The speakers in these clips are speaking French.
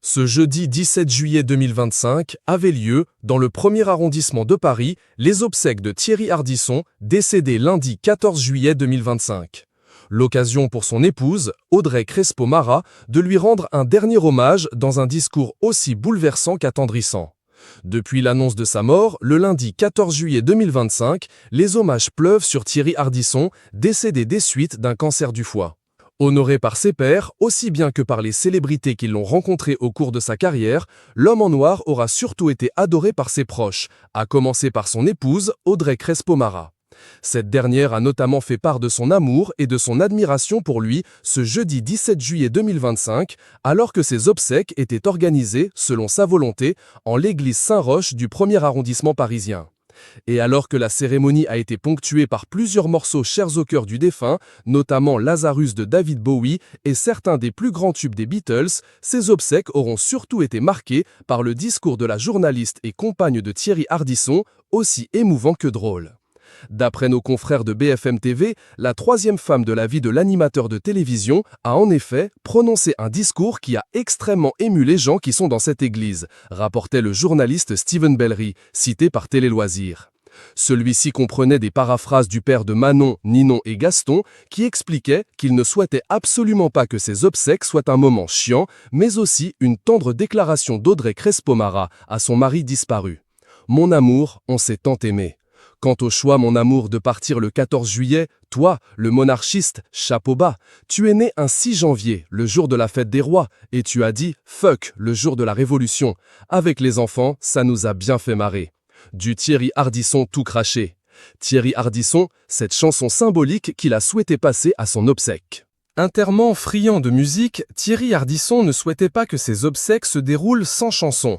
Ce jeudi 17 juillet 2025 avaient lieu, dans le 1er arrondissement de Paris, les obsèques de Thierry Ardisson, décédé lundi 14 juillet 2025. L'occasion pour son épouse, Audrey Crespo-Mara, de lui rendre un dernier hommage dans un discours aussi bouleversant qu'attendrissant. Depuis l'annonce de sa mort, le lundi 14 juillet 2025, les hommages pleuvent sur Thierry Ardisson, décédé des suites d'un cancer du foie. Honoré par ses pairs, aussi bien que par les célébrités qui l'ont rencontré au cours de sa carrière, l'homme en noir aura surtout été adoré par ses proches, à commencer par son épouse, Audrey Crespo-Mara. Cette dernière a notamment fait part de son amour et de son admiration pour lui ce jeudi 17 juillet 2025, alors que ses obsèques étaient organisées, selon sa volonté, en l'église Saint-Roch du 1er arrondissement parisien. Et alors que la cérémonie a été ponctuée par plusieurs morceaux chers au cœur du défunt, notamment Lazarus de David Bowie et certains des plus grands tubes des Beatles, ces obsèques auront surtout été marquées par le discours de la journaliste et compagne de Thierry Ardisson, aussi émouvant que drôle. D'après nos confrères de BFM TV, la troisième femme de la vie de l'animateur de télévision a en effet prononcé un discours qui a extrêmement ému les gens qui sont dans cette église, rapportait le journaliste Steven Bellery, cité par Télé Loisirs. Celui-ci comprenait des paraphrases du père de Manon, Ninon et Gaston qui expliquaient qu'il ne souhaitait absolument pas que ses obsèques soient un moment chiant, mais aussi une tendre déclaration d'Audrey Crespo-Mara à son mari disparu. « Mon amour, on s'est tant aimé. Quant au choix, mon amour, de partir le 14 juillet, toi, le monarchiste, chapeau bas, tu es né un 6 janvier, le jour de la fête des rois, et tu as dit « fuck » le jour de la Révolution. Avec les enfants, ça nous a bien fait marrer. Du Thierry Ardisson tout craché. Thierry Ardisson, cette chanson symbolique qu'il a souhaité passer à son obsèque. Interment friand de musique, Thierry Ardisson ne souhaitait pas que ses obsèques se déroulent sans chanson.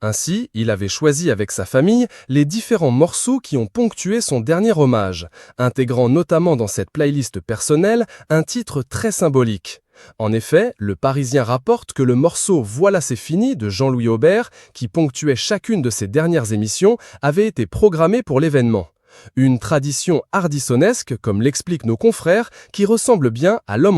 Ainsi, il avait choisi avec sa famille les différents morceaux qui ont ponctué son dernier hommage, intégrant notamment dans cette playlist personnelle un titre très symbolique. En effet, le Parisien rapporte que le morceau « Voilà c'est fini » de Jean-Louis Aubert, qui ponctuait chacune de ses dernières émissions, avait été programmé pour l'événement. Une tradition ardissonesque, comme l'expliquent nos confrères, qui ressemble bien à l'homme